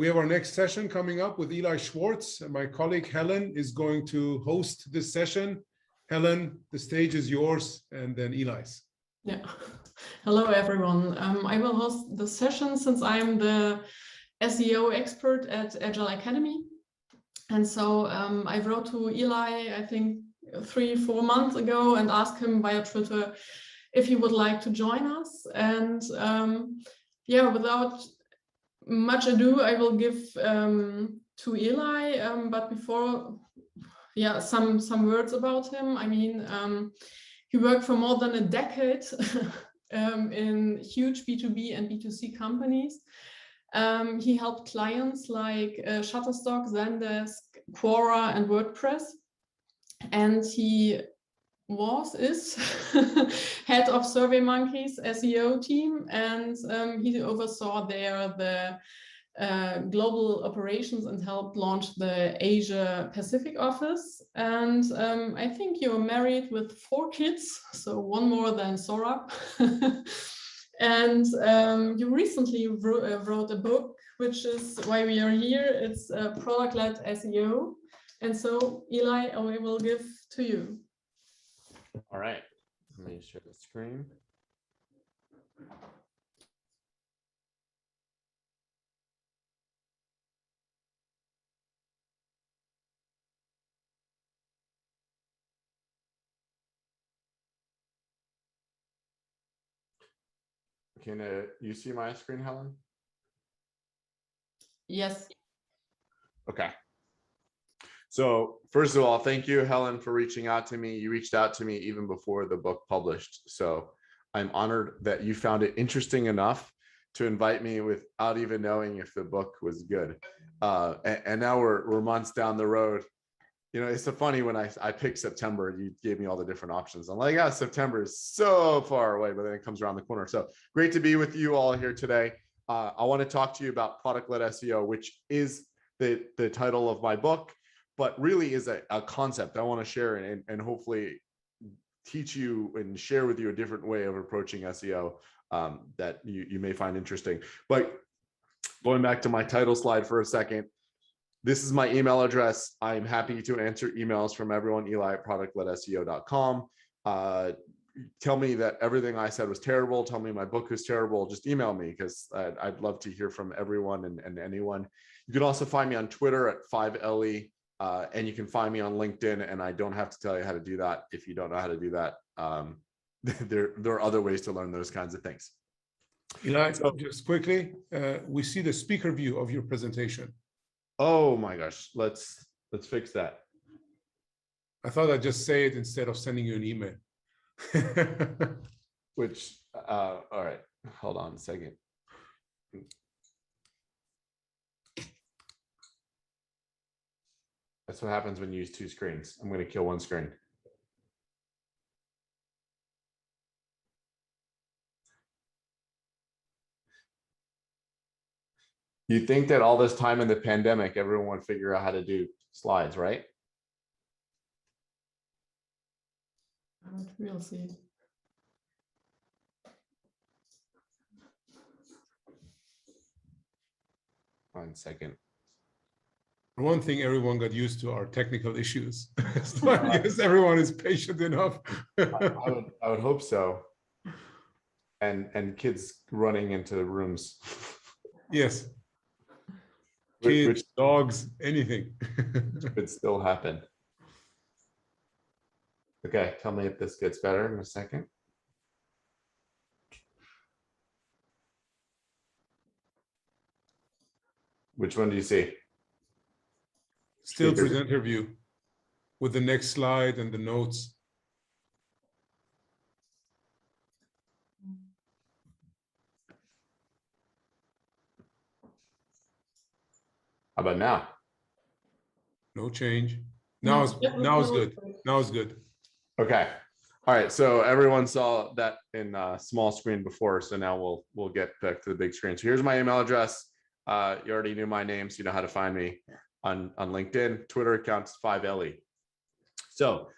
we have our next session coming up with Eli Schwartz. And my colleague Helen is going to host this session. Helen, the stage is yours, and then Eli's. Yeah. Hello, everyone. I will host the session since I'm the SEO expert at Agile Academy. And so I wrote to Eli, I think 3-4 months ago, and asked him via Twitter if he would like to join us. And yeah, without much ado, I will give to Eli. But before, yeah, some words about him. I mean, he worked for more than a decade in huge B2B and B2C companies. He helped clients like Shutterstock, Zendesk, Quora, and WordPress. And he is head of SurveyMonkey's SEO team, and he oversaw there the global operations and helped launch the Asia Pacific office. And I think you're married with 4 kids, so one more than Saurabh. And you recently wrote a book, which is why we are here. It's Product-Led SEO. And so, Eli, I will give to you. All right, let me share the screen. Can you see my screen, Helen? Yes. Okay. So first of all, thank you, Helen, for reaching out to me. You reached out to me even before the book published. So I'm honored that you found it interesting enough to invite me without even knowing if the book was good. And now we're months down the road. You know, it's so funny when I picked September, you gave me all the different options. I'm like, yeah, September is so far away, but then it comes around the corner. So great to be with you all here today. I want to talk to you about Product-Led SEO, which is the title of my book, but really is a concept I want to share and hopefully teach you and share with you a different way of approaching SEO that you may find interesting. But going back to my title slide for a second, this is my email address. I'm happy to answer emails from everyone, Eli at productledseo.com. Tell me that everything I said was terrible. Tell me my book was terrible. Just email me because I'd love to hear from everyone and anyone. You can also find me on Twitter at 5LE, and you can find me on LinkedIn, and I don't have to tell you how to do that if you don't know how to do that. There are other ways to learn those kinds of things. Eli, so, just quickly, we see the speaker view of your presentation. Oh my gosh, let's fix that. I thought I'd just say it instead of sending you an email. Which, all right, hold on a second. That's what happens when you use 2 screens. I'm going to kill 1 screen. You think that all this time in the pandemic, everyone would figure out how to do slides, right? We'll see. 1 second. One thing everyone got used to are technical issues. So I guess everyone is patient enough. I would hope so. And kids running into rooms. Yes. Kids, dogs, anything. Could still happen. Okay, tell me if this gets better in a second. Which one do you see? Still presenter view with the next slide and the notes. How about now? No change. Now it's good. Now it's good. Okay. All right. So everyone saw that in small screen before. So now we'll get back to the big screen. So here's my email address. You already knew my name, so you know how to find me on LinkedIn. Twitter account's 5LE. So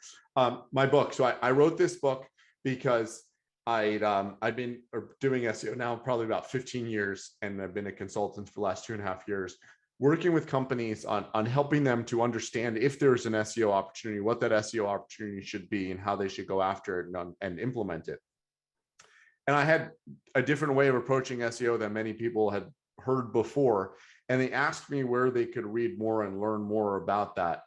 my book. So I wrote this book because I've been doing SEO now probably about 15 years, and I've been a consultant for the last 2.5 years. working with companies on helping them to understand if there's an SEO opportunity, what that SEO opportunity should be, and how they should go after it and implement it. And I had a different way of approaching SEO than many people had heard before. And they asked me where they could read more and learn more about that.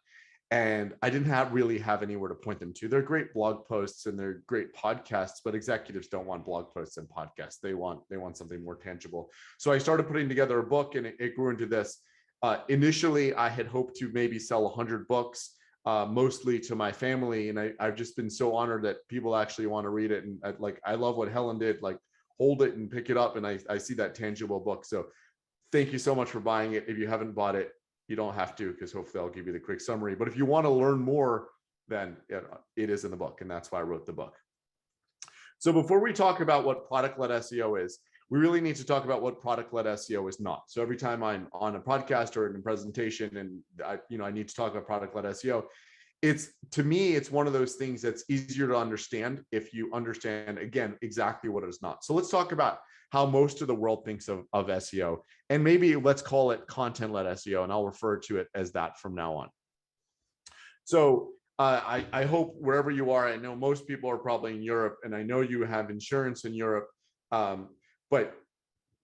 And I didn't really have anywhere to point them to. They're great blog posts and they're great podcasts, but executives don't want blog posts and podcasts. They want something more tangible. So I started putting together a book, and it grew into this. Initially, I had hoped to maybe sell 100 books, mostly to my family. And I've just been so honored that people actually want to read it. And I love what Helen did, like hold it and pick it up. And I see that tangible book. So thank you so much for buying it. If you haven't bought it, you don't have to, because hopefully I'll give you the quick summary. But if you want to learn more, then it is in the book. And that's why I wrote the book. So before we talk about what product-led SEO is, we really need to talk about what product-led SEO is not. So every time I'm on a podcast or in a presentation and I need to talk about product-led SEO, to me, it's one of those things that's easier to understand if you understand, again, exactly what it is not. So let's talk about how most of the world thinks of SEO, and maybe let's call it content-led SEO, and I'll refer to it as that from now on. So I hope wherever you are, I know most people are probably in Europe, and I know you have insurance in Europe, but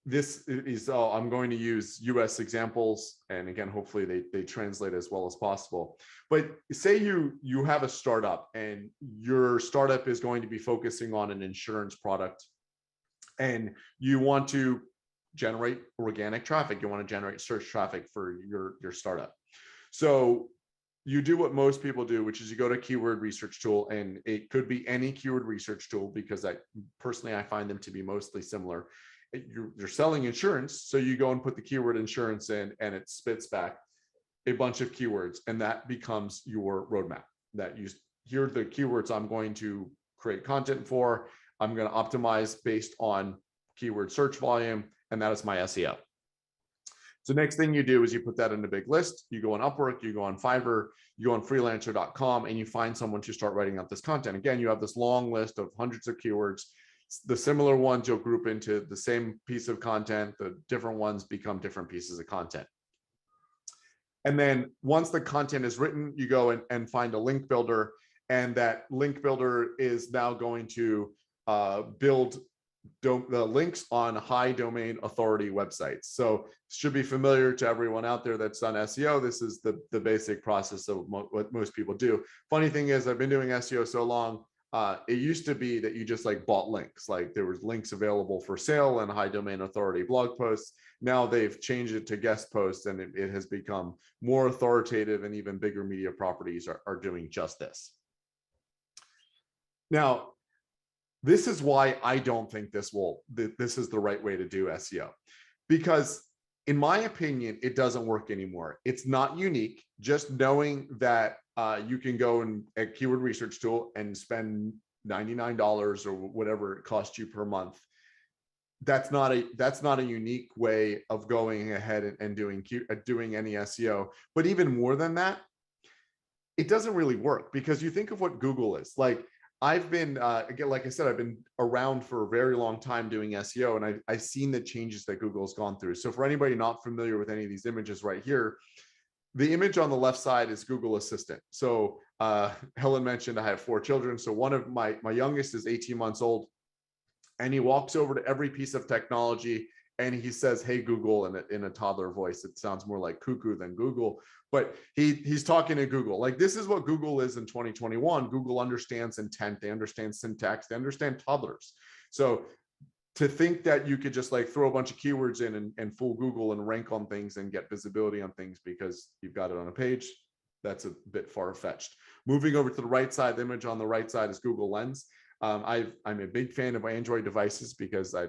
this is I'm going to use US examples, and again, hopefully they translate as well as possible. But say you have a startup, and your startup is going to be focusing on an insurance product, and you want to generate organic traffic. You want to generate search traffic for your startup. So you do what most people do, which is you go to a keyword research tool, and it could be any keyword research tool, because I find them to be mostly similar. You're selling insurance, so you go and put the keyword insurance in, and it spits back a bunch of keywords, and that becomes your roadmap. Here are the keywords I'm going to create content for. I'm going to optimize based on keyword search volume, and that is my SEO. So next thing you do is you put that in a big list. You go on Upwork, you go on Fiverr, you go on freelancer.com, and you find someone to start writing out this content. Again, you have this long list of hundreds of keywords. The similar ones you'll group into the same piece of content. The different ones become different pieces of content. And then once the content is written, you go and find a link builder, and that link builder is now going to build the links on high domain authority websites. So should be familiar to everyone out there that's done SEO. This is the basic process of what most people do. Funny thing is, I've been doing SEO so long, it used to be that you just bought links, there was links available for sale and high domain authority blog posts. Now they've changed it to guest posts, and it has become more authoritative, and even bigger media properties are doing just this. Now, this is why I don't think this is the right way to do SEO, because in my opinion, it doesn't work anymore. It's not unique. Just knowing that you can go in a keyword research tool and spend $99 or whatever it costs you per month. That's not a unique way of going ahead and doing any SEO. But even more than that, it doesn't really work, because you think of what Google is. I've been, again, like I said, I've been around for a very long time doing SEO, and I've seen the changes that Google's gone through. So for anybody not familiar with any of these images right here, the image on the left side is Google Assistant. So Helen mentioned I have 4 children. So one of my youngest is 18 months old, and he walks over to every piece of technology and he says, "Hey, Google," in a toddler voice. It sounds more like cuckoo than Google, but he's talking to Google. This is what Google is in 2021. Google understands intent. They understand syntax. They understand toddlers. So to think that you could just throw a bunch of keywords in and fool Google and rank on things and get visibility on things because you've got it on a page, that's a bit far-fetched. Moving over to the right side, the image on the right side is Google Lens. I'm a big fan of Android devices because I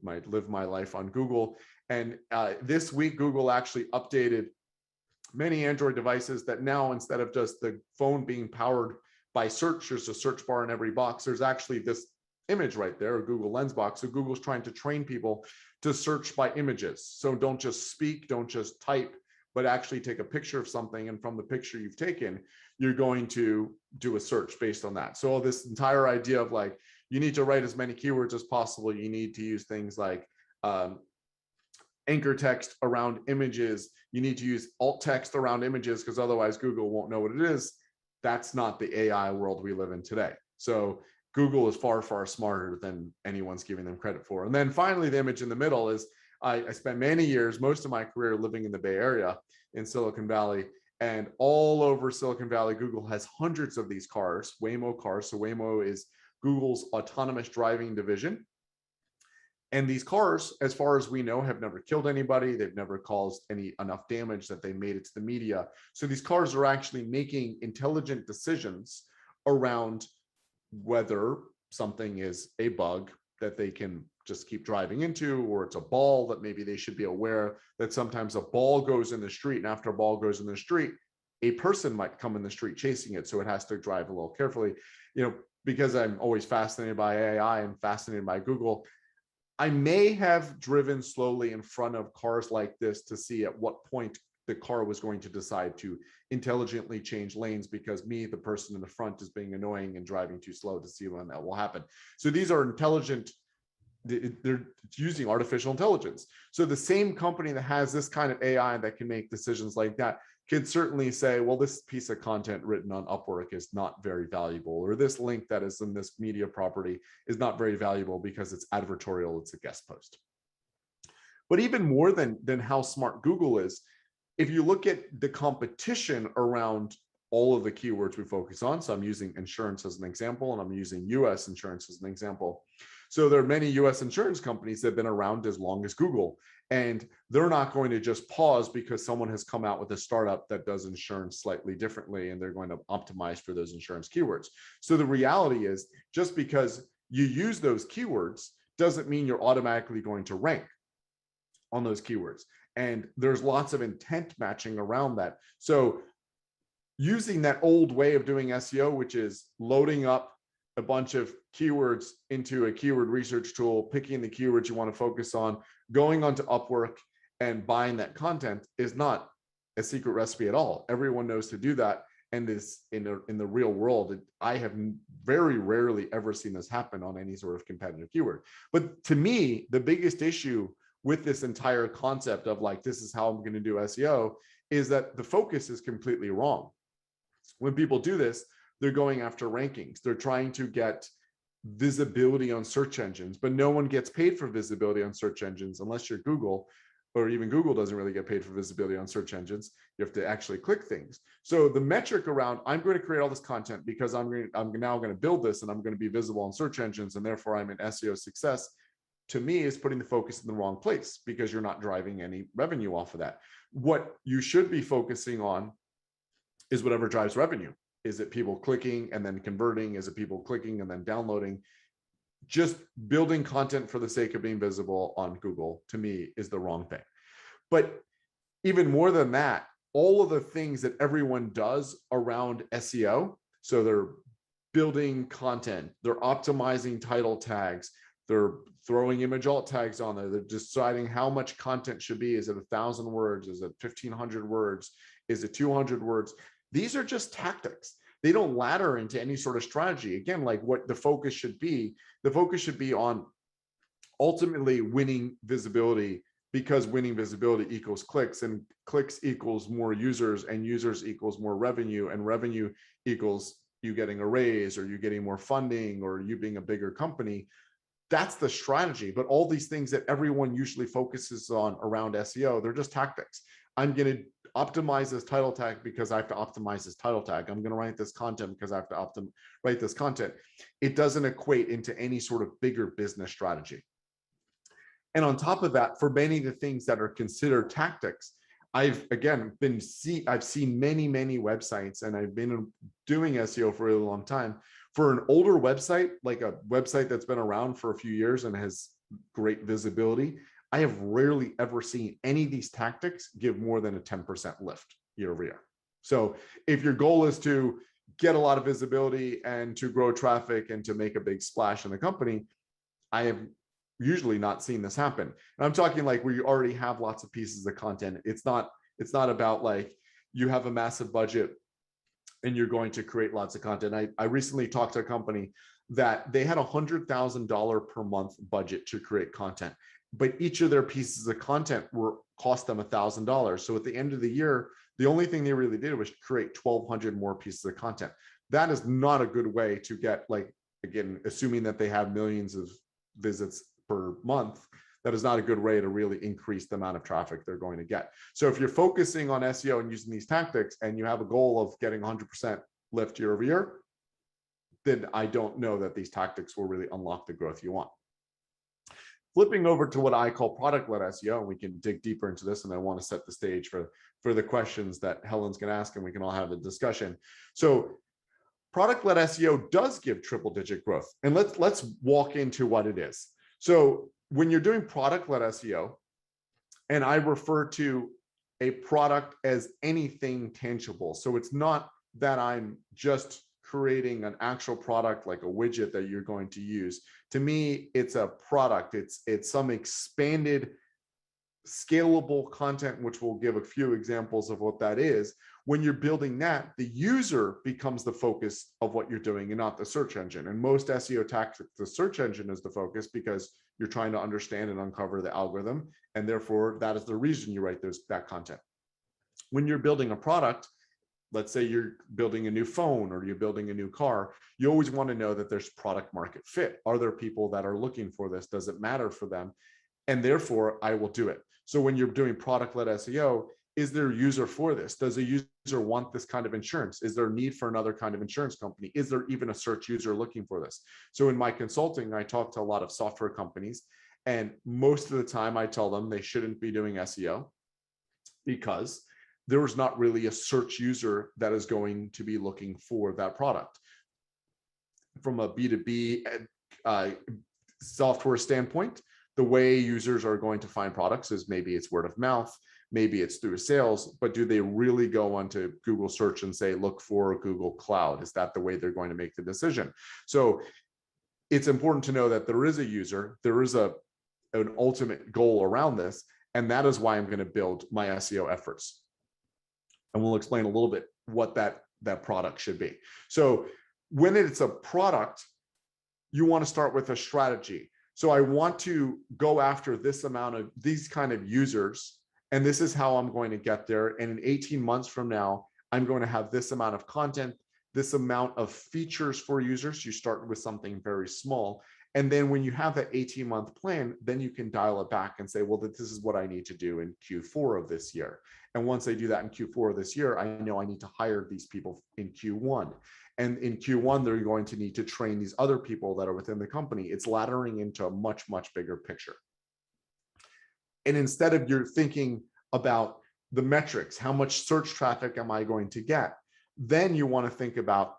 might live my life on Google. And this week, Google actually updated many Android devices that now, instead of just the phone being powered by search, there's a search bar in every box. There's actually this image right there, a Google Lens box. So Google's trying to train people to search by images. So don't just speak, don't just type, but actually take a picture of something. And from the picture you've taken, you're going to do a search based on that. So this entire idea of you need to write as many keywords as possible. You need to use things like anchor text around images. You need to use alt text around images because otherwise Google won't know what it is. That's not the AI world we live in today. So Google is far, far smarter than anyone's giving them credit for. And then finally, the image in the middle is I spent many years, most of my career living in the Bay Area in Silicon Valley, and all over Silicon Valley, Google has hundreds of these cars, Waymo cars. So Waymo is Google's autonomous driving division. And these cars, as far as we know, have never killed anybody. They've never caused enough damage that they made it to the media. So these cars are actually making intelligent decisions around whether something is a bug that they can just keep driving into, or it's a ball that maybe they should be aware that sometimes a ball goes in the street, and after a ball goes in the street, a person might come in the street chasing it. So it has to drive a little carefully. Because I'm always fascinated by AI and fascinated by Google, I may have driven slowly in front of cars like this to see at what point the car was going to decide to intelligently change lanes because me, the person in the front, is being annoying and driving too slow to see when that will happen. So these are intelligent, they're using artificial intelligence. So the same company that has this kind of AI that can make decisions like that can certainly say, well, this piece of content written on Upwork is not very valuable, or this link that is in this media property is not very valuable because it's advertorial, it's a guest post. But even more than how smart Google is, if you look at the competition around all of the keywords we focus on, so I'm using insurance as an example, and I'm using US insurance as an example. So there are many US insurance companies that have been around as long as Google, and they're not going to just pause because someone has come out with a startup that does insurance slightly differently, and they're going to optimize for those insurance keywords. So the reality is, just because you use those keywords doesn't mean you're automatically going to rank on those keywords. And there's lots of intent matching around that. So using that old way of doing SEO, which is loading up a bunch of keywords into a keyword research tool, picking the keywords you want to focus on, going onto Upwork and buying that content, is not a secret recipe at all. Everyone knows to do that. And this in the real world, I have very rarely ever seen this happen on any sort of competitive keyword. But to me, the biggest issue with this entire concept of like, this is how I'm going to do SEO, is that the focus is completely wrong. When people do this, they're going after rankings. They're trying to get visibility on search engines, but no one gets paid for visibility on search engines unless you're Google, or even Google doesn't really get paid for visibility on search engines. You have to actually click things. So the metric around, I'm going to create all this content because I'm now going to build this and I'm going to be visible on search engines, and therefore I'm an SEO success, to me is putting the focus in the wrong place, because you're not driving any revenue off of that. What you should be focusing on is whatever drives revenue. Is it people clicking and then converting? Is it people clicking and then downloading? Just building content for the sake of being visible on Google, to me, is the wrong thing. But even more than that, all of the things that everyone does around SEO, so they're building content, they're optimizing title tags, they're throwing image alt tags on there, they're deciding how much content should be. Is it 1,000 words? Is it 1,500 words? Is it 200 words? These are just tactics. They don't ladder into any sort of strategy. Again, like what the focus should be on ultimately winning visibility, because winning visibility equals clicks, and clicks equals more users, and users equals more revenue, and revenue equals you getting a raise, or you getting more funding, or you being a bigger company. That's the strategy. But all these things that everyone usually focuses on around SEO, they're just tactics. I'm going to optimize this title tag because I have to optimize this title tag. I'm going to write this content because I have to write this content. It doesn't equate into any sort of bigger business strategy. And on top of that, for many of the things that are considered tactics, I've seen many websites, and I've been doing SEO for a really long time. For an older website, like a website that's been around for a few years and has great visibility, I have rarely ever seen any of these tactics give more than a 10% lift year over year. So if your goal is to get a lot of visibility and to grow traffic and to make a big splash in the company, I have usually not seen this happen. And I'm talking like where you already have lots of pieces of content. It's not about like you have a massive budget and you're going to create lots of content. I recently talked to a company that they had $100,000 per month budget to create content. but each of their pieces of content cost them $1,000. So at the end of the year, the only thing they really did was create 1,200 more pieces of content. That is not a good way to get, like, again, assuming that they have millions of visits per month, that is not a good way to really increase the amount of traffic they're going to get. So if you're focusing on SEO and using these tactics and you have a goal of getting 100% lift year over year, then I don't know that these tactics will really unlock the growth you want. Flipping over to what I call product-led SEO, and we can dig deeper into this, and I want to set the stage for the questions that Helen's going to ask, and we can all have a discussion. So product-led SEO does give triple-digit growth, and let's walk into what it is. So when you're doing product-led SEO, and I refer to a product as anything tangible, so it's not that I'm just creating an actual product like a widget that you're going to use. To me, it's a product. It's some expanded, scalable content, which we'll give a few examples of what that is. When you're building that, the user becomes the focus of what you're doing and not the search engine. And most SEO tactics, the search engine is the focus because you're trying to understand and uncover the algorithm. And therefore, that is the reason you write that content. When you're building a product, let's say you're building a new phone or you're building a new car, you always want to know that there's product market fit. Are there people that are looking for this? Does it matter for them? And therefore, I will do it. So when you're doing product-led SEO, is there a user for this? Does a user want this kind of insurance? Is there a need for another kind of insurance company? Is there even a search user looking for this? So in my consulting, I talk to a lot of software companies, and most of the time I tell them they shouldn't be doing SEO because there is not really a search user that is going to be looking for that product. From a B2B software standpoint, the way users are going to find products is maybe it's word of mouth, maybe it's through sales, but do they really go onto Google search and say, look for Google Cloud? Is that the way they're going to make the decision? So it's important to know that there is a user, there is an ultimate goal around this, and that is why I'm going to build my SEO efforts. And we'll explain a little bit what that product should be. So when it's a product, you want to start with a strategy. So I want to go after this amount of these kind of users, and this is how I'm going to get there. And in 18 months from now, I'm going to have this amount of content, this amount of features for users. You start with something very small. And then when you have that 18-month plan, then you can dial it back and say, well, this is what I need to do in Q4 of this year. And once I do that in Q4 of this year, I know I need to hire these people in Q1. And in Q1, they're going to need to train these other people that are within the company. It's laddering into a much, much bigger picture. And instead of you're thinking about the metrics, how much search traffic am I going to get? Then you want to think about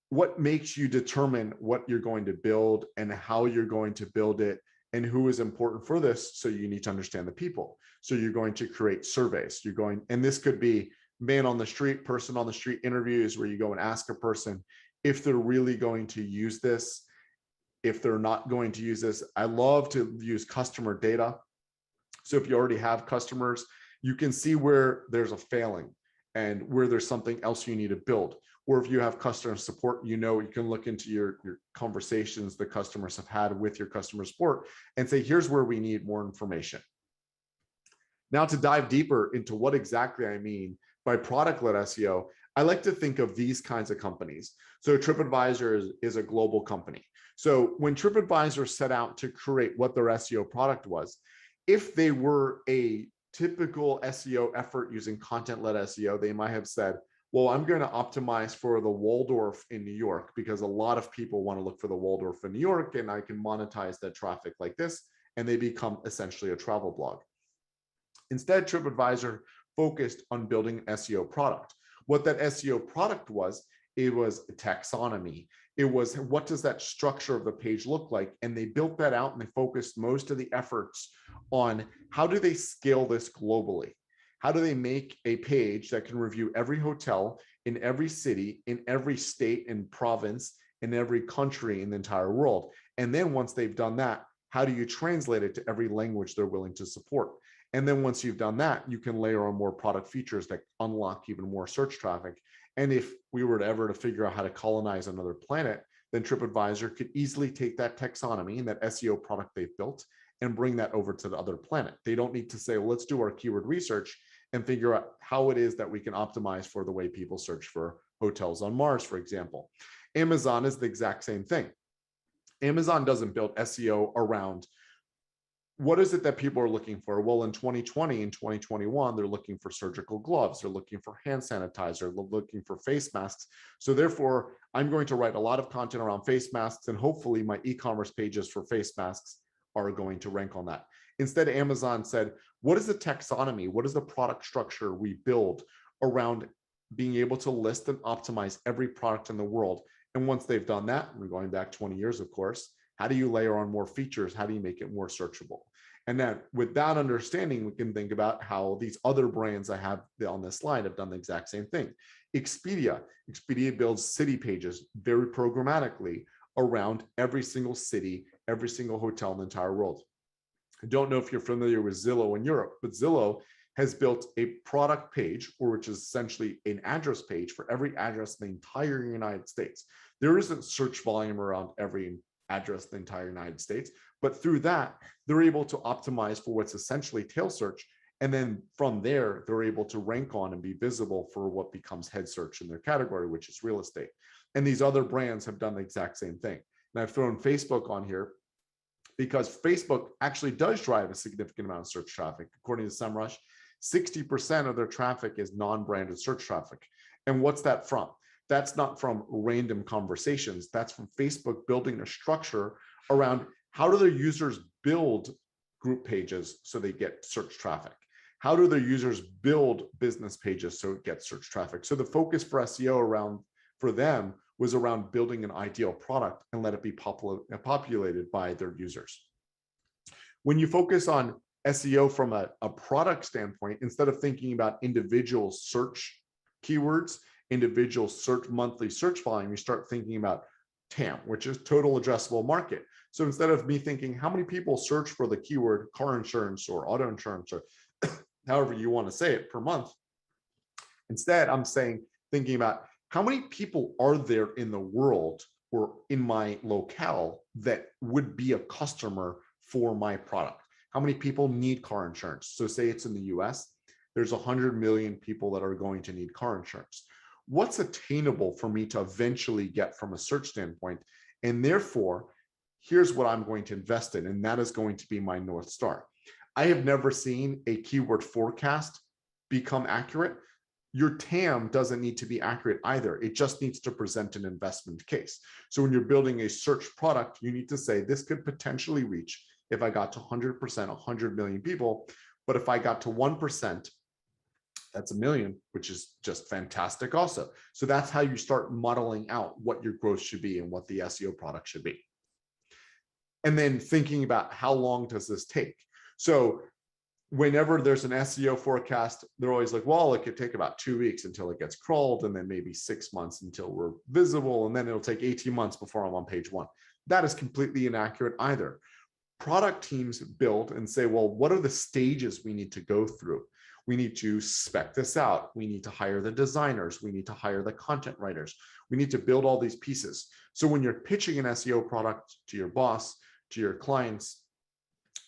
what makes you determine what you're going to build and how you're going to build it and who is important for this. So you need to understand the people. So you're going to create surveys. And this could be man on the street, person on the street interviews where you go and ask a person if they're really going to use this, if they're not going to use this. I love to use customer data. So if you already have customers, you can see where there's a failing and where there's something else you need to build. Or if you have customer support, you can look into your conversations the customers have had with your customer support and say, here's where we need more information. Now, to dive deeper into what exactly I mean by product-led SEO, I like to think of these kinds of companies. So TripAdvisor is a global company. So when TripAdvisor set out to create what their SEO product was, if they were a typical SEO effort using content-led SEO, they might have said, well, I'm going to optimize for the Waldorf in New York because a lot of people want to look for the Waldorf in New York, and I can monetize that traffic like this, and they become essentially a travel blog. Instead, TripAdvisor focused on building an SEO product. What that SEO product was, it was a taxonomy. It was, what does that structure of the page look like? And they built that out, and they focused most of the efforts on how do they scale this globally? How do they make a page that can review every hotel in every city, in every state and province, in every country in the entire world? And then once they've done that, how do you translate it to every language they're willing to support? And then once you've done that, you can layer on more product features that unlock even more search traffic. And if we were to ever figure out how to colonize another planet, then TripAdvisor could easily take that taxonomy and that SEO product they've built and bring that over to the other planet. They don't need to say, well, let's do our keyword research and figure out how it is that we can optimize for the way people search for hotels on Mars, for example. Amazon is the exact same thing. Amazon doesn't build SEO around what is it that people are looking for? Well, in 2020 and 2021, they're looking for surgical gloves, they're looking for hand sanitizer, they're looking for face masks. So therefore, I'm going to write a lot of content around face masks, and hopefully my e-commerce pages for face masks are going to rank on that. Instead, Amazon said, what is the taxonomy? What is the product structure we build around being able to list and optimize every product in the world? And once they've done that, we're going back 20 years, of course, how do you layer on more features? How do you make it more searchable? And then with that understanding, we can think about how these other brands I have on this slide have done the exact same thing. Expedia builds city pages very programmatically around every single city, every single hotel in the entire world. I don't know if you're familiar with Zillow in Europe, but Zillow has built a product page, or which is essentially an address page for every address in the entire United States. There isn't search volume around every address in the entire United States, but through that, they're able to optimize for what's essentially tail search. And then from there, they're able to rank on and be visible for what becomes head search in their category, which is real estate. And these other brands have done the exact same thing. And I've thrown Facebook on here because Facebook actually does drive a significant amount of search traffic. According to SEMrush, 60% of their traffic is non-branded search traffic. And what's that from? That's not from random conversations. That's from Facebook building a structure around how do their users build group pages so they get search traffic? How do their users build business pages so it gets search traffic? So the focus for SEO for them was around building an ideal product and let it be populated by their users. When you focus on SEO from a product standpoint, instead of thinking about individual search keywords, individual monthly search volume, you start thinking about TAM, which is total addressable market. So instead of me thinking how many people search for the keyword car insurance or auto insurance or however you want to say it per month, instead I'm thinking about how many people are there in the world or in my locale that would be a customer for my product? How many people need car insurance? So say it's in the US, there's 100 million people that are going to need car insurance. What's attainable for me to eventually get from a search standpoint? And therefore, here's what I'm going to invest in, and that is going to be my North Star. I have never seen a keyword forecast become accurate. Your TAM doesn't need to be accurate either. It just needs to present an investment case. So when you're building a search product, you need to say this could potentially reach, if I got to 100%, 100 million people, but if I got to 1%, that's a million, which is just fantastic also. So that's how you start modeling out what your growth should be and what the SEO product should be. And then thinking about how long does this take? So whenever there's an SEO forecast, they're always like, well, it could take about 2 weeks until it gets crawled, and then maybe 6 months until we're visible, and then it'll take 18 months before I'm on page 1. That is completely inaccurate either. Product teams build and say, well, what are the stages we need to go through? We need to spec this out. We need to hire the designers. We need to hire the content writers. We need to build all these pieces. So when you're pitching an SEO product to your boss, to your clients,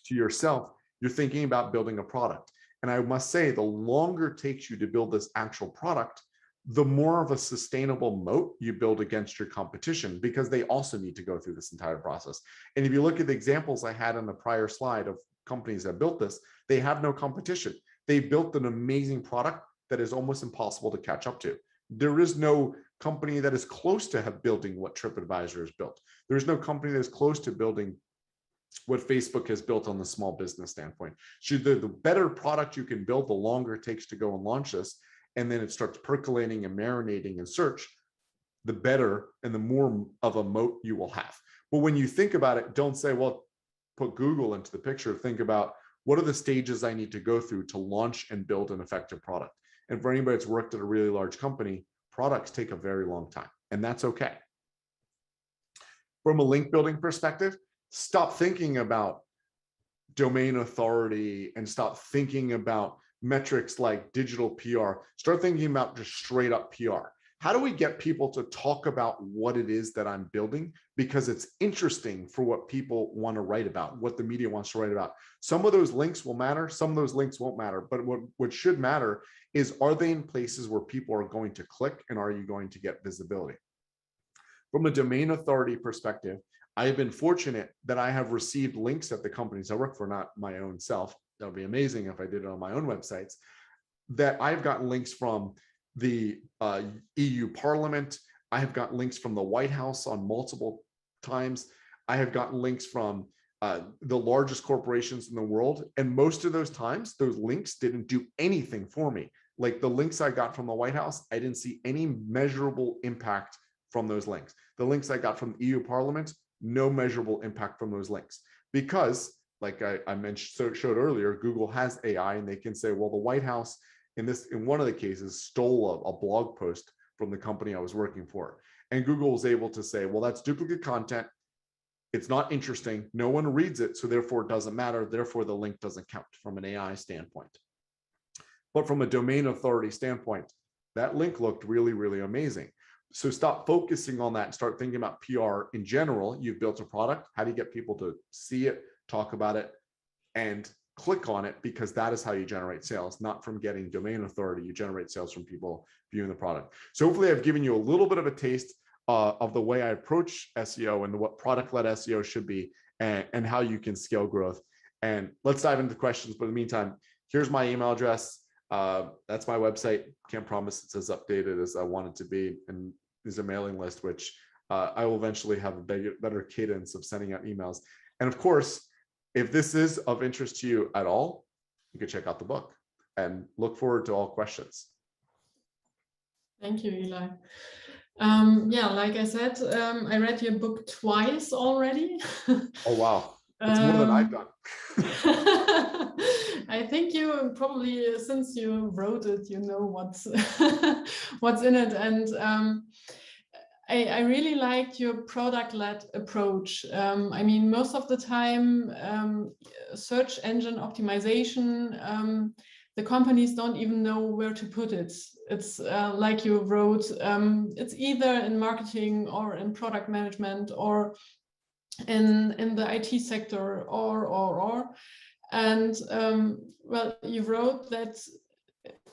to yourself, you're thinking about building a product. And I must say, the longer it takes you to build this actual product, the more of a sustainable moat you build against your competition, because they also need to go through this entire process. And if you look at the examples I had on the prior slide of companies that built this, they have no competition. They built an amazing product that is almost impossible to catch up to. There is no company that is close to building what TripAdvisor has built. There is no company that is close to building what Facebook has built on the small business standpoint. So the better product you can build, the longer it takes to go and launch this, and then it starts percolating and marinating in search, the better and the more of a moat you will have. But when you think about it, don't say, well, put Google into the picture. Think about, what are the stages I need to go through to launch and build an effective product? And for anybody that's worked at a really large company, products take a very long time, and that's okay. From a link building perspective, stop thinking about domain authority and stop thinking about metrics like digital PR. Start thinking about just straight up PR. how do we get people to talk about what it is that I'm building? Because it's interesting for what people want to write about, what the media wants to write about. Some of those links will matter, some of those links won't matter, but what should matter is, are they in places where people are going to click, and are you going to get visibility? From a domain authority perspective, I have been fortunate that I have received links at the companies I work for, not my own self. That would be amazing if I did it on my own websites, that I've gotten links from the EU Parliament. I have gotten links from the White House on multiple times. I have gotten links from the largest corporations in the world. And most of those times, those links didn't do anything for me. Like the links I got from the White House, I didn't see any measurable impact from those links. The links I got from the EU Parliament, no measurable impact from those links. Because, like I mentioned, showed earlier, Google has AI, and they can say, well, the White House, in one of the cases, stole a blog post from the company I was working for. And Google was able to say, well, that's duplicate content. It's not interesting. No one reads it, so therefore it doesn't matter. Therefore, the link doesn't count from an AI standpoint. But from a domain authority standpoint, that link looked really, really amazing. So stop focusing on that and start thinking about PR in general. You've built a product. How do you get people to see it, talk about it, and click on it? Because that is how you generate sales, not from getting domain authority. You generate sales from people viewing the product. So hopefully I've given you a little bit of a taste of the way I approach SEO and what product-led SEO should be, and how you can scale growth. And let's dive into questions. But in the meantime, here's my email address. That's my website. Can't promise it's as updated as I want it to be. And there's a mailing list, which I will eventually have a better cadence of sending out emails. And of course, if this is of interest to you at all, you can check out the book, and look forward to all questions. Thank you, Eli. Yeah, like I said, I read your book twice already. Oh, wow. That's more than I've done. I think you probably, since you wrote it, you know what's what's in it. And I really liked your product-led approach. I mean, most of the time, search engine optimization, the companies don't even know where to put it. It's like you wrote, it's either in marketing or in product management or in the IT sector or. And well, you wrote that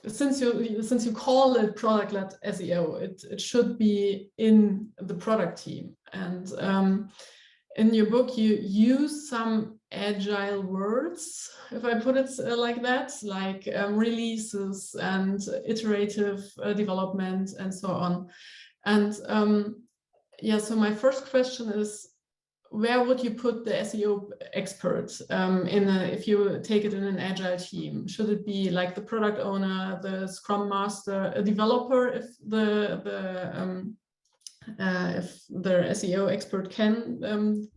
since you call it product-led SEO, it should be in the product team. And in your book, you use some agile words, if I put it like that, like releases and iterative development and so on. And yeah, so my first question is, where would you put the SEO expert if you take it in an agile team? Should it be like the product owner, the scrum master, a developer, if the SEO expert can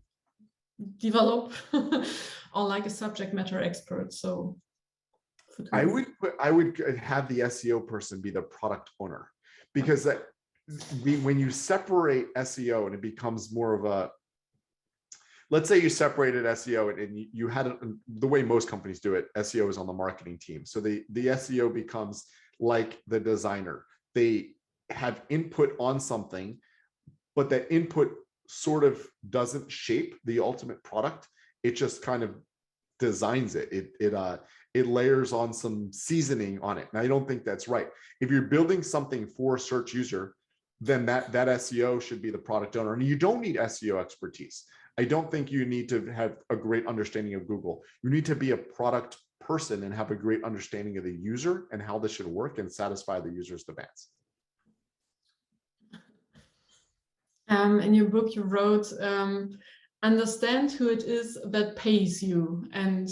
develop, or like a subject matter expert? So I would have the SEO person be the product owner, because when you separate SEO and it becomes more of a, let's say you separated SEO and you had the way most companies do it, SEO is on the marketing team. So the SEO becomes like the designer. They have input on something, but that input sort of doesn't shape the ultimate product. It just kind of designs it. It layers on some seasoning on it. And I don't think that's right. If you're building something for a search user, then that SEO should be the product owner. And you don't need SEO expertise. I don't think you need to have a great understanding of Google. You need to be a product person and have a great understanding of the user and how this should work and satisfy the user's demands. In your book, you wrote, understand who it is that pays you. And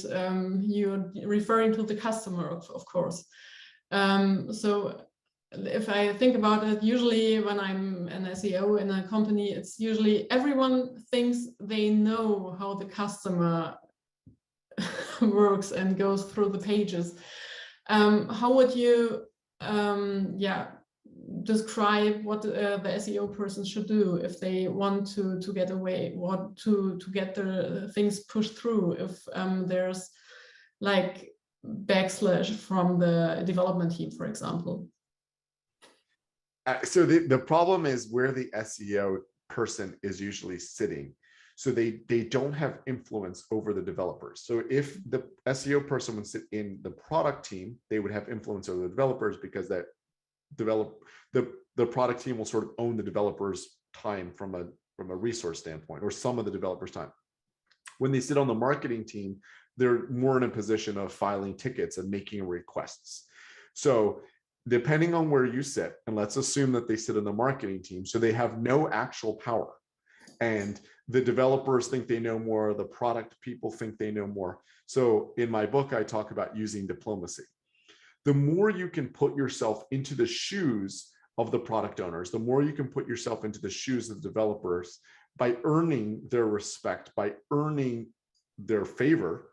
you're referring to the customer, of course. So if I think about it, usually when I'm an SEO in a company, it's usually everyone thinks they know how the customer works and goes through the pages. How would you describe what the SEO person should do if they want to get away, to get the things pushed through, if there's like backslash from the development team, for example? So the problem is where the SEO person is usually sitting. So they don't have influence over the developers. So if the SEO person would sit in the product team, they would have influence over the developers, because that the product team will sort of own the developers' time from a resource standpoint, or some of the developers' time. When they sit on the marketing team, they're more in a position of filing tickets and making requests. So depending on where you sit, and let's assume that they sit in the marketing team, so they have no actual power, and the developers think they know more, the product people think they know more. So in my book, I talk about using diplomacy. The more you can put yourself into the shoes of the product owners, the more you can put yourself into the shoes of the developers, by earning their respect, by earning their favor,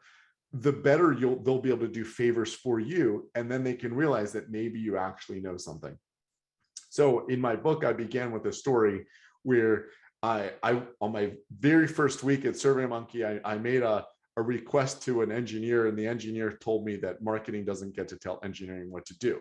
the better they'll be able to do favors for you. And then they can realize that maybe you actually know something. So in my book, I began with a story where I on my very first week at SurveyMonkey, I made a request to an engineer, and the engineer told me that marketing doesn't get to tell engineering what to do.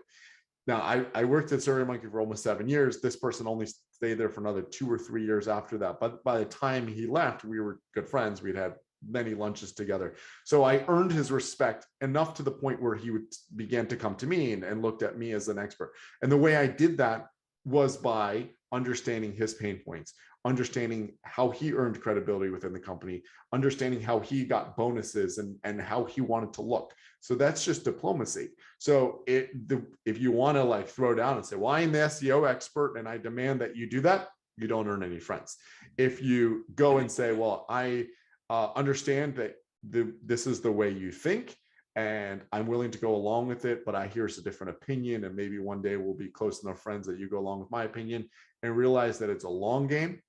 Now, I worked at SurveyMonkey for almost 7 years. This person only stayed there for another 2 or 3 years after that. But by the time he left, we were good friends. We'd had many lunches together. So I earned his respect enough to the point where he began to come to me and looked at me as an expert. And the way I did that was by understanding his pain points, understanding how he earned credibility within the company, understanding how he got bonuses and how he wanted to look. So that's just diplomacy. So if you want to like throw down and say, well, I'm the SEO expert and I demand that you do that, you don't earn any friends. If you go and say, well, I understand that this is the way you think, and I'm willing to go along with it, but here's a different opinion, and maybe one day we'll be close enough friends that you go along with my opinion, and realize that it's a long game,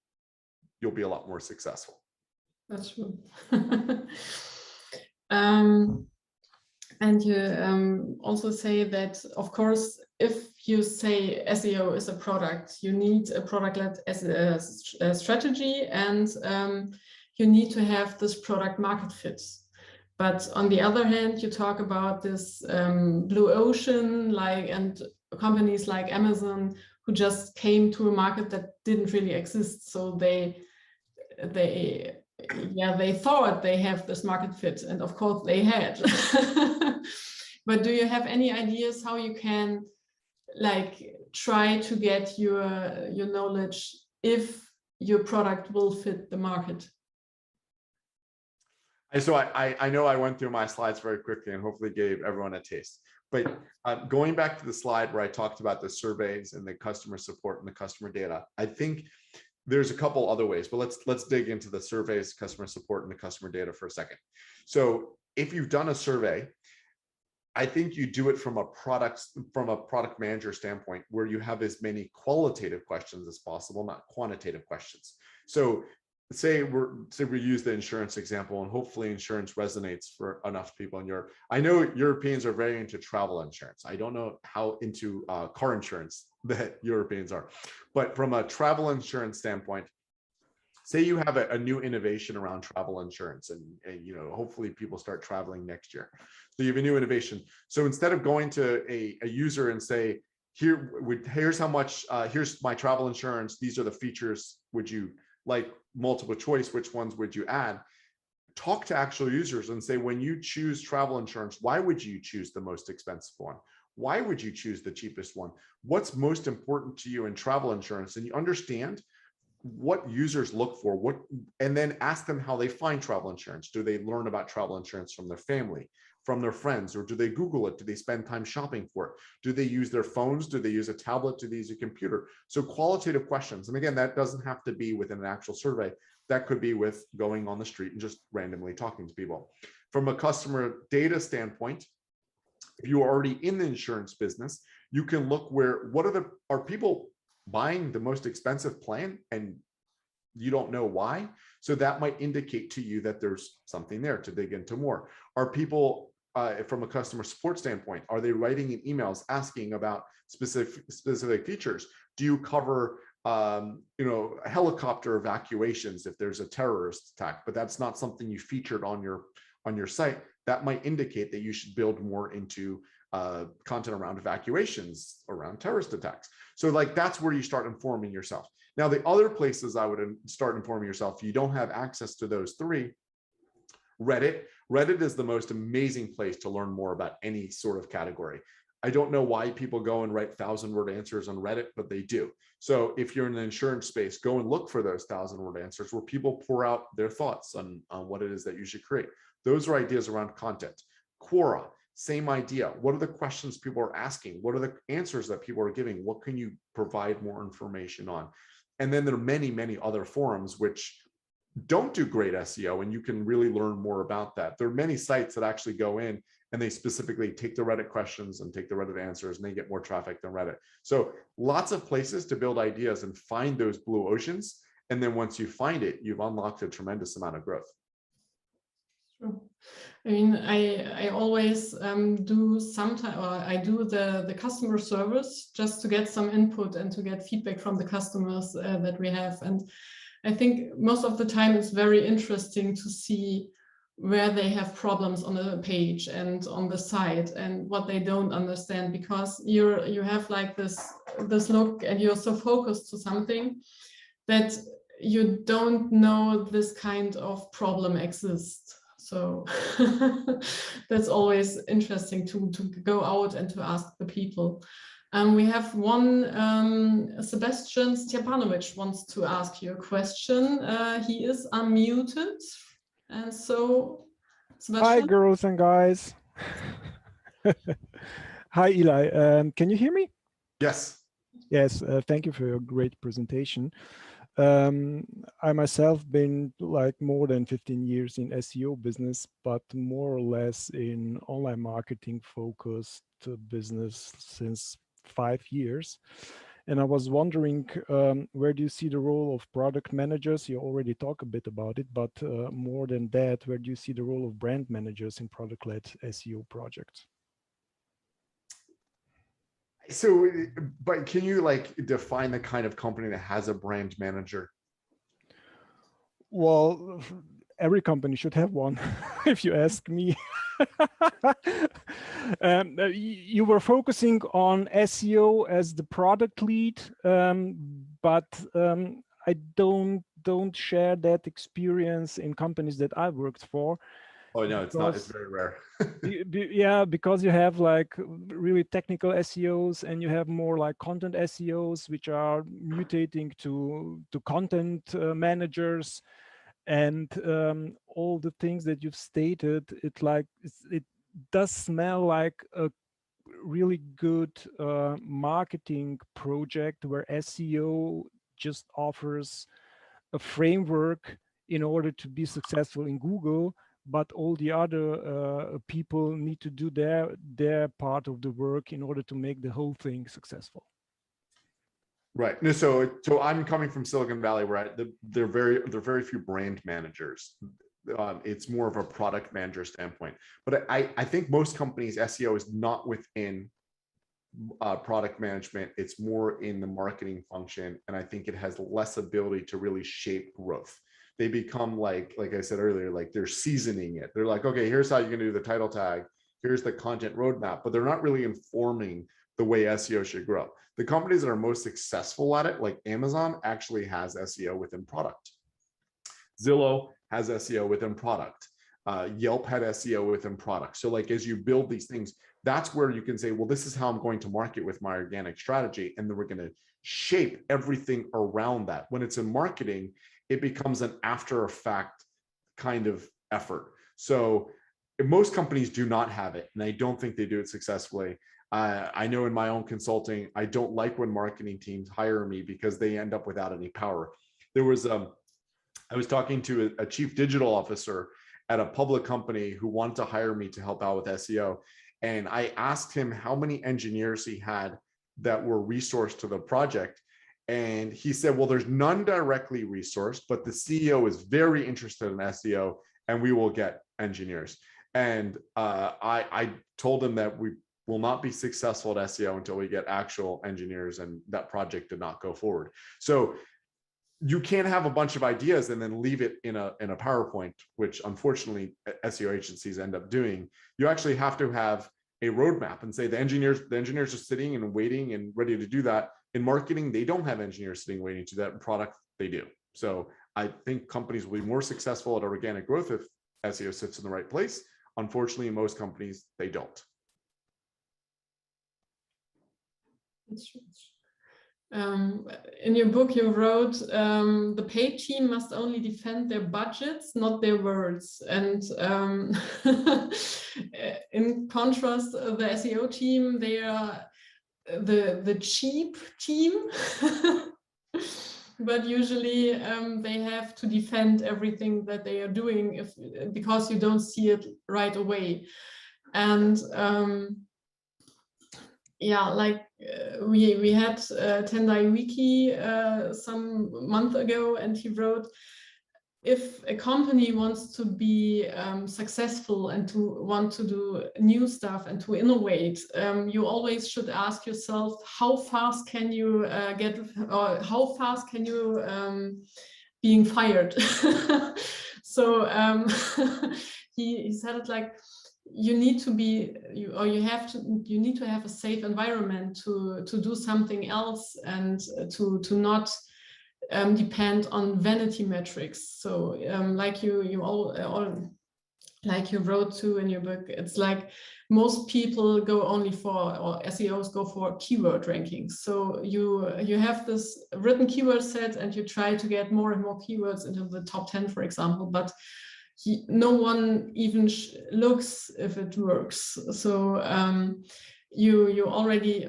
you'll be a lot more successful. That's true. And you also say that, of course, if you say SEO is a product, you need a product-led strategy, and you need to have this product market fit. But on the other hand, you talk about this blue ocean, and companies like Amazon who just came to a market that didn't really exist. So they thought they have this market fit, and of course they had. But do you have any ideas how you can try to get your knowledge if your product will fit the market? So I know I went through my slides very quickly and hopefully gave everyone a taste. But going back to the slide where I talked about the surveys and the customer support and the customer data, I think there's a couple other ways, but let's dig into the surveys, customer support, and the customer data for a second. So if you've done a survey, I think you do it from a product manager standpoint, where you have as many qualitative questions as possible, not quantitative questions. So say we use the insurance example, and hopefully insurance resonates for enough people in Europe. I know Europeans are very into travel insurance. I don't know how into car insurance that Europeans are, but from a travel insurance standpoint, say you have a new innovation around travel insurance, and hopefully people start traveling next year. So you have a new innovation. So instead of going to a user and say, here's how much, here's my travel insurance, these are the features, would you like multiple choice, which ones would you add? Talk to actual users and say, when you choose travel insurance, why would you choose the most expensive one? Why would you choose the cheapest one? What's most important to you in travel insurance? And you understand what users look for, and then ask them how they find travel insurance. Do they learn about travel insurance from their family, from their friends, or do they Google it? Do they spend time shopping for it? Do they use their phones? Do they use a tablet? Do they use a computer? So qualitative questions. And again, that doesn't have to be within an actual survey. That could be with going on the street and just randomly talking to people. From a customer data standpoint, if you are already in the insurance business, you can look are people buying the most expensive plan and you don't know why? So that might indicate to you that there's something there to dig into more. Are people, from a customer support standpoint, are they writing in emails asking about specific features? Do you cover helicopter evacuations if there's a terrorist attack, but that's not something you featured on your site? That might indicate that you should build more into content around evacuations, around terrorist attacks. So like, that's where you start informing yourself. Now, the other places I would start informing yourself, if you don't have access to those three, Reddit. Reddit is the most amazing place to learn more about any sort of category. I don't know why people go and write 1,000-word answers on Reddit, but they do. So if you're in the insurance space, go and look for those 1,000-word answers where people pour out their thoughts on what it is that you should create. Those are ideas around content. Quora, same idea. What are the questions people are asking? What are the answers that people are giving? What can you provide more information on? And then there are many, many other forums which don't do great SEO, and you can really learn more about that. There are many sites that actually go in and they specifically take the Reddit questions and take the Reddit answers, and they get more traffic than Reddit. So lots of places to build ideas and find those blue oceans. And then once you find it, you've unlocked a tremendous amount of growth. True. I mean, I always do sometimes, or I do the customer service just to get some input and to get feedback from the customers that we have. And I think most of the time it's very interesting to see where they have problems on the page and on the site and what they don't understand, because you have like this look and you're so focused to something that you don't know this kind of problem exists. So that's always interesting to go out and to ask the people. We have one, Sebastian Stepanovic wants to ask you a question. He is unmuted. And so, Sebastian? Hi, girls and guys. Hi, Eli. Can you hear me? Yes. Yes, thank you for your great presentation. I myself been like more than 15 years in SEO business, but more or less in online marketing focused business since 5 years. And I was wondering, where do you see the role of product managers? You already talked a bit about it, but more than that, where do you see the role of brand managers in product-led SEO projects? So, but can you like define the kind of company that has a brand manager? Well, every company should have one, if you ask me. You were focusing on SEO as the product lead, but I don't share that experience in companies that I worked for. Oh no, it's not. It's very rare. Yeah, because you have like really technical SEOs and you have more like content SEOs, which are mutating to content managers, and all the things that you've stated. It does smell like a really good marketing project where SEO just offers a framework in order to be successful in Google, but all the other people need to do their part of the work in order to make the whole thing successful. Right. No, so I'm coming from Silicon Valley, where there are very few brand managers. It's more of a product manager standpoint. But I think most companies, SEO is not within product management. It's more in the marketing function, and I think it has less ability to really shape growth. They become like I said earlier, like they're seasoning it. They're like, okay, here's how you're gonna do the title tag. Here's the content roadmap, but they're not really informing the way SEO should grow. The companies that are most successful at it, like Amazon, actually has SEO within product. Zillow has SEO within product. Yelp had SEO within product. So like, as you build these things, that's where you can say, well, this is how I'm going to market with my organic strategy. And then we're going to shape everything around that. When it's in marketing, it becomes an after effect kind of effort. So most companies do not have it, and I don't think they do it successfully. I know in my own consulting, I don't like when marketing teams hire me because they end up without any power. There was, I was talking to a chief digital officer at a public company who wanted to hire me to help out with SEO. And I asked him how many engineers he had that were resourced to the project. And he said, well, there's none directly resourced, but the CEO is very interested in SEO and we will get engineers. And I told him that we will not be successful at SEO until we get actual engineers, and that project did not go forward. So you can't have a bunch of ideas and then leave it in a PowerPoint, which unfortunately SEO agencies end up doing. You actually have to have a roadmap and say the engineers are sitting and waiting and ready to do that. In marketing, they don't have engineers sitting waiting to do that. In product, they do. So I think companies will be more successful at organic growth if SEO sits in the right place. Unfortunately, in most companies, they don't. In your book, you wrote the paid team must only defend their budgets, not their words. And in contrast, the SEO team, they are the cheap team. But usually they have to defend everything that they are doing because you don't see it right away. And yeah, like we had Tendai Wiki some month ago, and he wrote, if a company wants to be successful and to want to do new stuff and to innovate, you always should ask yourself, how fast can you how fast can you being fired? So he said it like, you need to be, you need to have a safe environment to do something else and to not depend on vanity metrics. So like you like you wrote too in your book, it's like most people go only for, or SEOs go for keyword rankings. So you have this written keyword set and you try to get more and more keywords into the top 10, for example, but no one even looks if it works. So you already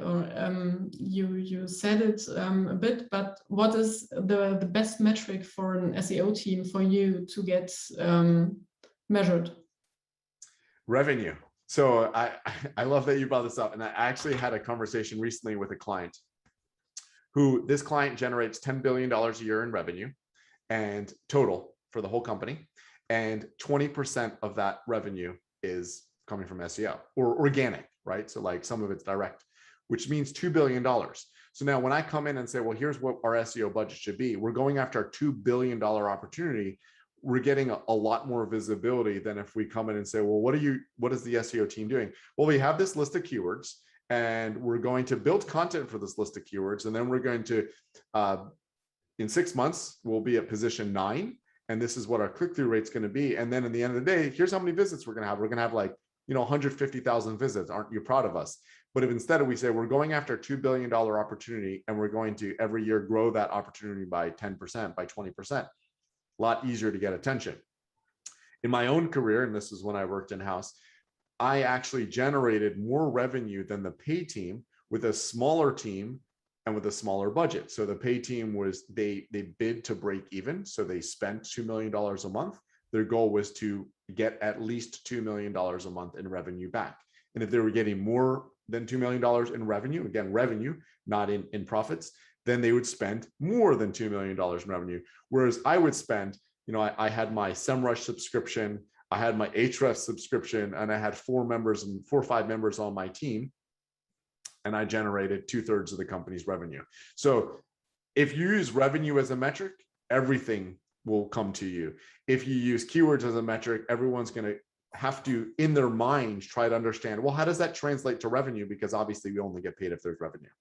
you said it a bit, but what is the best metric for an SEO team for you to get measured? Revenue. So I love that you brought this up, and I actually had a conversation recently with a client who, this client generates $10 billion a year in revenue and total for the whole company. And 20% of that revenue is coming from SEO or organic, right? So like some of it's direct, which means $2 billion. So now when I come in and say, well, here's what our SEO budget should be, we're going after a $2 billion opportunity. We're getting a lot more visibility than if we come in and say, well, what is the SEO team doing? Well, we have this list of keywords and we're going to build content for this list of keywords. And then we're going to, in 6 months, we'll be at position 9. And this is what our click-through rate's going to be. And then at the end of the day, here's how many visits we're going to have. We're going to have like, 150,000 visits. Aren't you proud of us? But if instead we say we're going after a $2 billion opportunity and we're going to every year grow that opportunity by 10%, by 20%, a lot easier to get attention. In my own career, and this is when I worked in-house, I actually generated more revenue than the pay team with a smaller team and with a smaller budget. So the pay team was, they bid to break even. So they spent $2 million a month. Their goal was to get at least $2 million a month in revenue back. And if they were getting more than $2 million in revenue, again, revenue, not in profits, then they would spend more than $2 million in revenue. Whereas I would spend, I had my SEMrush subscription, I had my Ahrefs subscription, and I had 4 or 5 members on my team. And I generated 2/3 of the company's revenue. So if you use revenue as a metric, everything will come to you. If you use keywords as a metric, everyone's going to have to, in their mind, try to understand, well, how does that translate to revenue? Because obviously we only get paid if there's revenue.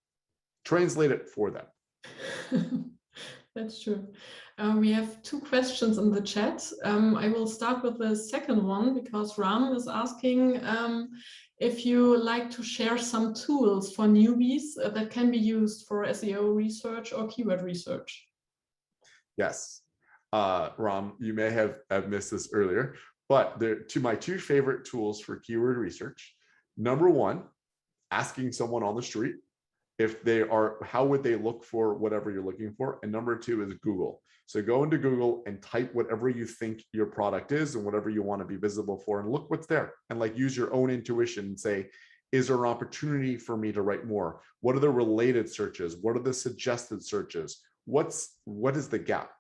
Translate it for them. That's true. We have 2 questions in the chat. I will start with the second one because Ram is asking if you like to share some tools for newbies that can be used for SEO research or keyword research. Yes. Ram, you may have missed this earlier, but my 2 favorite tools for keyword research. Number 1, asking someone on the street if they are, how would they look for whatever you're looking for? And number 2 is Google. So go into Google and type whatever you think your product is and whatever you want to be visible for, and look what's there, and like use your own intuition and say, is there an opportunity for me to write more? What are the related searches? What are the suggested searches? What is the gap?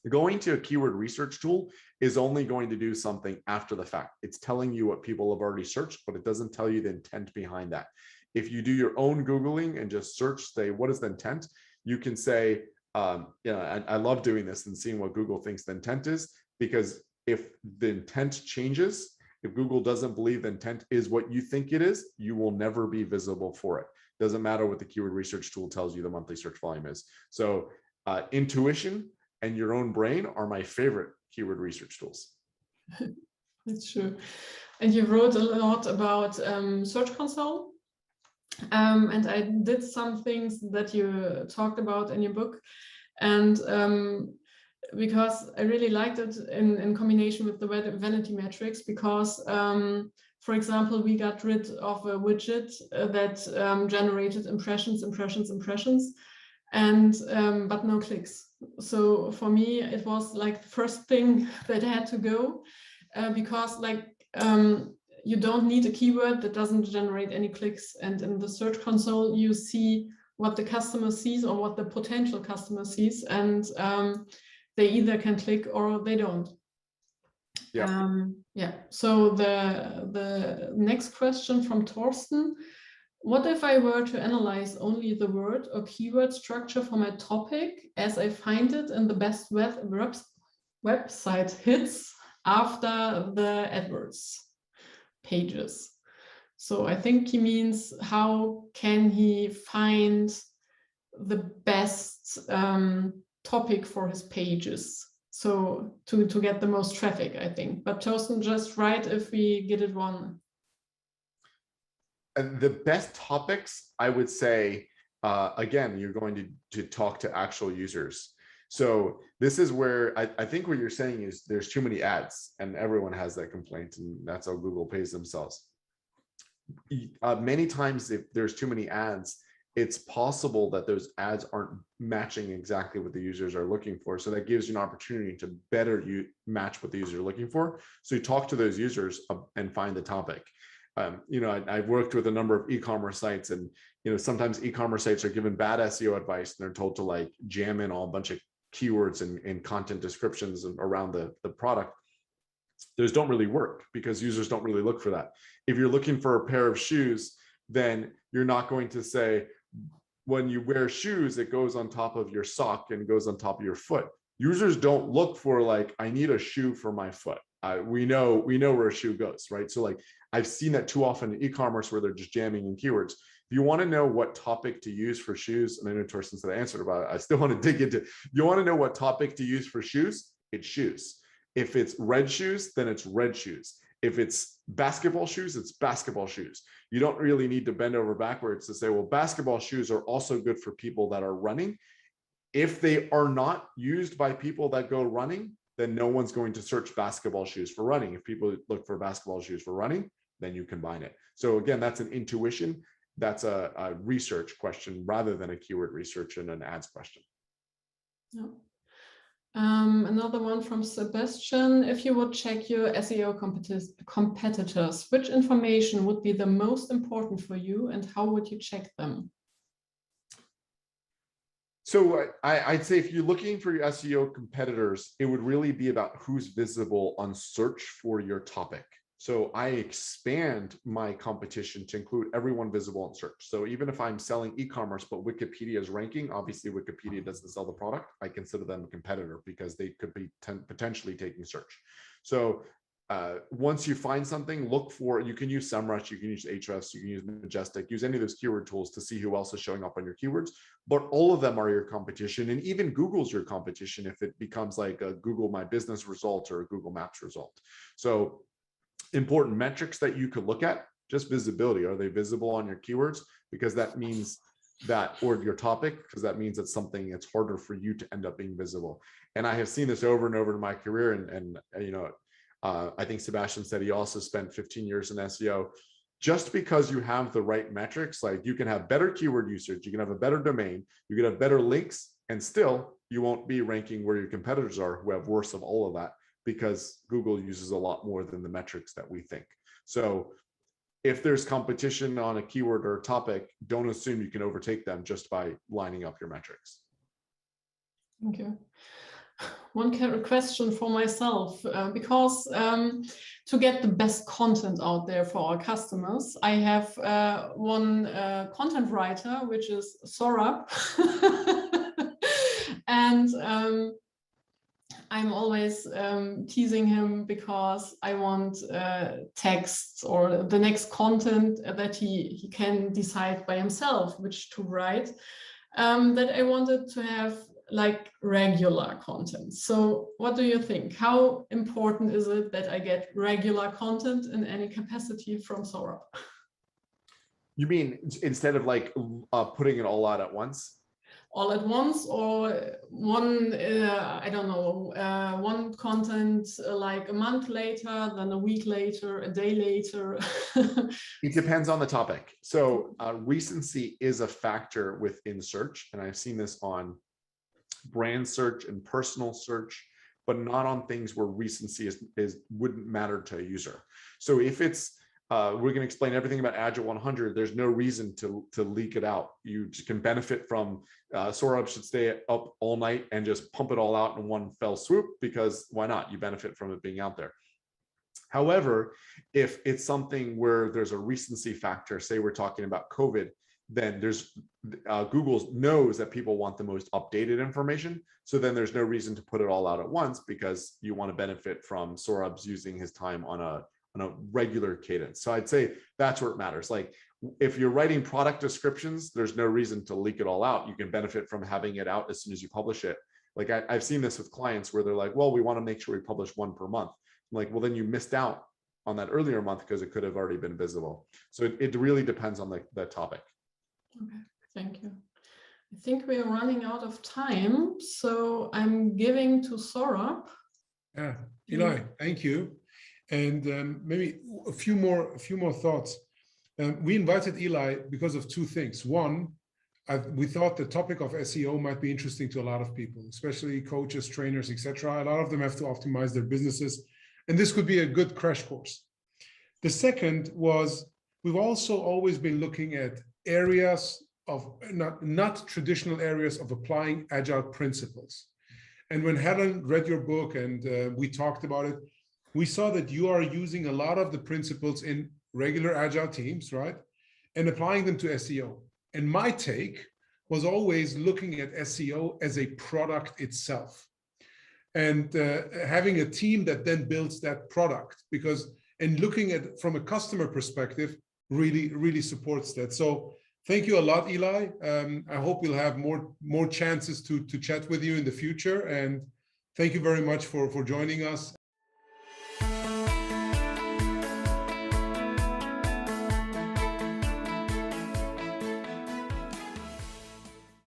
Going to a keyword research tool is only going to do something after the fact. It's telling you what people have already searched, but it doesn't tell you the intent behind that. If you do your own Googling and just search, say, what is the intent? You can say, I love doing this and seeing what Google thinks the intent is, because if the intent changes If Google doesn't believe the intent is what you think it is, you will never be visible for it. Doesn't matter what the keyword research tool tells you the monthly search volume is. So intuition and your own brain are my favorite keyword research tools. That's true. And you wrote a lot about Search Console. And I did some things that you talked about in your book. And because I really liked it in combination with the vanity metrics, because, for example, we got rid of a widget that generated impressions, and but no clicks. So for me, it was like the first thing that had to go, because like you don't need a keyword that doesn't generate any clicks. And in the Search Console, you see what the customer sees or what the potential customer sees, and they either can click or they don't. Yeah. Yeah. So the next question from Torsten: what if I were to analyze only the word or keyword structure for my topic as I find it in the best website hits after the AdWords pages? So I think he means, how can he find the best topic for his pages? So to get the most traffic, I think. But Torsten, just write if we get it wrong. And the best topics, I would say, again, you're going to talk to actual users. So this is where I think what you're saying is there's too many ads, and everyone has that complaint, and that's how Google pays themselves. Many times, if there's too many ads, it's possible that those ads aren't matching exactly what the users are looking for. So that gives you an opportunity to better match what the users are looking for. So you talk to those users and find the topic. You know, I've worked with a number of e-commerce sites, and you know, sometimes e-commerce sites are given bad SEO advice, and they're told to like jam in all a bunch of keywords and content descriptions around the product. Those don't really work because users don't really look for that. If you're looking for a pair of shoes, then you're not going to say, when you wear shoes, it goes on top of your sock and goes on top of your foot. Users don't look for like, I need a shoe for my foot. We know where a shoe goes, right? So like, I've seen that too often in e-commerce where they're just jamming in keywords. If you want to know what topic to use for shoes, and I know Torsten said I answered about it, I still want to dig into, you want to know what topic to use for shoes? It's shoes. If it's red shoes, then it's red shoes. If it's basketball shoes, it's basketball shoes. You don't really need to bend over backwards to say, well, basketball shoes are also good for people that are running. If they are not used by people that go running, then no one's going to search basketball shoes for running. If people look for basketball shoes for running, then you combine it. So again, that's an intuition. That's a research question rather than a keyword research and an ads question. Yeah. Another one from Sebastian: if you would check your SEO competitors, which information would be the most important for you, and how would you check them? So I'd say if you're looking for your SEO competitors, it would really be about who's visible on search for your topic. So I expand my competition to include everyone visible on search. So even if I'm selling e-commerce, but Wikipedia is ranking, obviously Wikipedia doesn't sell the product, I consider them a competitor because they could be potentially taking search. So once you find something, look for, you can use SEMrush, you can use Ahrefs, you can use Majestic, use any of those keyword tools to see who else is showing up on your keywords, but all of them are your competition. And even Google's your competition if it becomes like a Google My Business result or a Google Maps result. So important metrics that you could look at, just visibility. Are they visible on your keywords? Because that means that, or your topic, because that means it's something it's harder for you to end up being visible. And I have seen this over and over in my career. And you know, I think Sebastian said he also spent 15 years in SEO. Just because you have the right metrics, like you can have better keyword usage, you can have a better domain, you can have better links, and still you won't be ranking where your competitors are who have worse of all of that, because Google uses a lot more than the metrics that we think. So if there's competition on a keyword or a topic, don't assume you can overtake them just by lining up your metrics. Thank you. One question for myself, because to get the best content out there for our customers, I have one content writer, which is Saurabh. And I'm always teasing him because I want texts or the next content that he can decide by himself which to write, that I wanted to have like regular content. So what do you think? How important is it that I get regular content in any capacity from Sora? You mean instead of like putting it all out at once? All at once, or one, I don't know, one content like a month later, then a week later, a day later? It depends on the topic. So recency is a factor within search, and I've seen this on brand search and personal search, but not on things where recency wouldn't matter to a user. So if it's we're going to explain everything about Agile100. There's no reason to leak it out. You just can benefit from Sora should stay up all night and just pump it all out in one fell swoop, because why not? You benefit from it being out there. However, if it's something where there's a recency factor, say we're talking about COVID, then there's Google knows that people want the most updated information. So then there's no reason to put it all out at once, because you want to benefit from Saurabh using his time on a regular cadence. So I'd say that's where it matters. Like if you're writing product descriptions, there's no reason to leak it all out. You can benefit from having it out as soon as you publish it. Like I've seen this with clients where they're like, well, we want to make sure we publish one per month. I'm like, well, then you missed out on that earlier month because it could have already been visible. So it really depends on the topic. Okay, thank you. I think we are running out of time, so I'm giving to Saurabh. Yeah, Eli, thank you. And maybe a few more thoughts. We invited Eli because of two things. One, we thought the topic of SEO might be interesting to a lot of people, especially coaches, trainers, etc. A lot of them have to optimize their businesses, and this could be a good crash course. The second was we've also always been looking at areas of not traditional areas of applying Agile principles. And when Helen read your book and we talked about it, we saw that you are using a lot of the principles in regular Agile teams, right? And applying them to SEO. And my take was always looking at SEO as a product itself. And having a team that then builds that product, and looking at from a customer perspective really supports that. So thank you a lot, Eli. I hope we'll have more chances to chat with you in the future. And thank you very much for joining us.